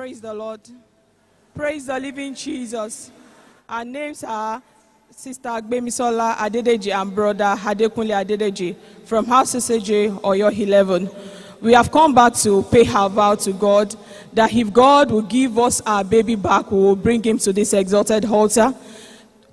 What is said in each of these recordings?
Praise the Lord. Praise the living Jesus. Our names are Sister Agbemisola Adedeji and Brother Adekunle Adedeji from RCCG Oyo 11. We have come back to pay our vow to God that if God will give us our baby back, we will bring him to this exalted altar.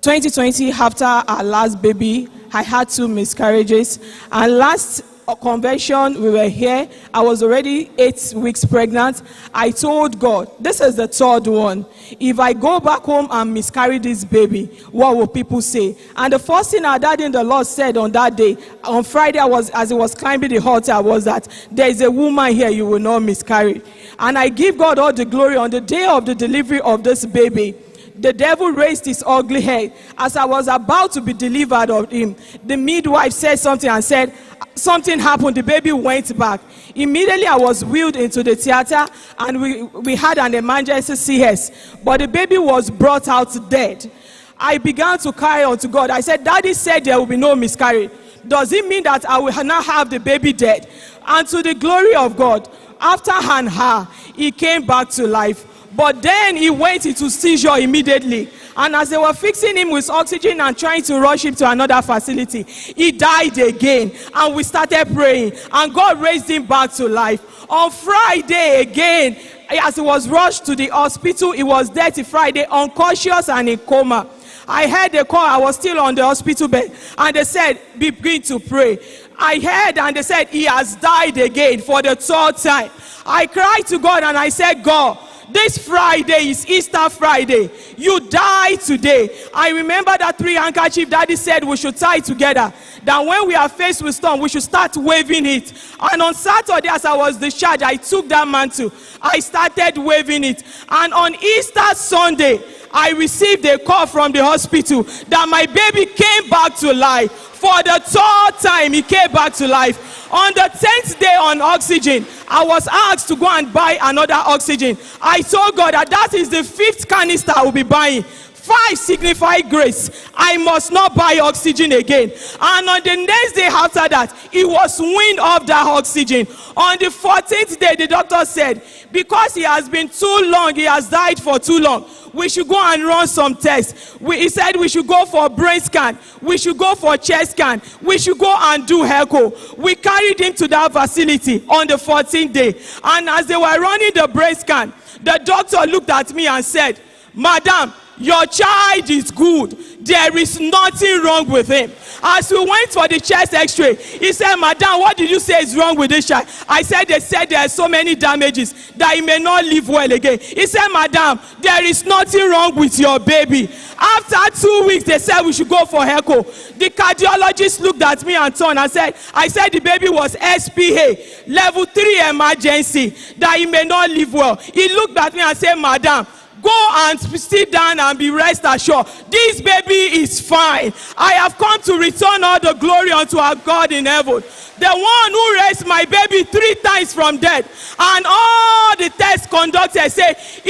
2020, after our last baby, I had 2 miscarriages. And last convention, we were here. I was already 8 weeks pregnant. I told God, this is the 3rd one. If I go back home and miscarry this baby, what will people say? And the first thing our daddy in the Lord said on that day, on Friday, as he was climbing the altar, was that there is a woman here, you will not miscarry. And I give God all the glory. On the day of the delivery of this baby, the devil raised his ugly head. As I was about to be delivered of him, the midwife said something and said, something happened, the baby went back. Immediately I was wheeled into the theater and we had an emergency CS, but the baby was brought out dead. I began to cry unto God. I said, Daddy said there will be no miscarriage. Does it mean that I will not have the baby dead? And to the glory of God, after an hour, he came back to life. But then he went into seizure immediately. And as they were fixing him with oxygen and trying to rush him to another facility, he died again. And we started praying. And God raised him back to life. On Friday again, as he was rushed to the hospital, he was dead till Friday, unconscious and in coma. I heard the call. I was still on the hospital bed. And they said, begin to pray. I heard and they said, he has died again for the 3rd time. I cried to God and I said, God, this Friday is Easter Friday. You die today. I remember that 3 handkerchief Daddy said we should tie together. That when we are faced with storm, we should start waving it. And on Saturday, as I was discharged, I took that mantle. I started waving it. And on Easter Sunday, I received a call from the hospital that my baby came back to life. For the 3rd time, he came back to life. On the 10th day on oxygen, I was asked to go and buy another oxygen. I told God that is the 5th canister I will be buying. 5 signify grace. I must not buy oxygen again. And on the next day after that, it was weaned off that oxygen. On the 14th day, the doctor said, because he has been too long, he has died for too long, we should go and run some tests. He said we should go for brain scan. We should go for chest scan. We should go and do echo. We carried him to that facility on the 14th day. And as they were running the brain scan, the doctor looked at me and said, Madam, your child is good. There is nothing wrong with him. As we went for the chest x-ray, he said, Madam, what did you say is wrong with this child? I said, they said there are so many damages that he may not live well again. He said, Madam, there is nothing wrong with your baby. After 2 weeks, they said we should go for echo. The cardiologist looked at me and turned and said, I said the baby was SPA, level 3 emergency, that he may not live well. He looked at me and said, Madam, go and sit down and be rest assured. This baby is fine. I have come to return all the glory unto our God in heaven. The one who raised my baby 3 times from death. And all the tests conducted say, he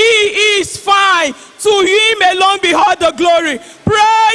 is fine. To him alone be all the glory. Praise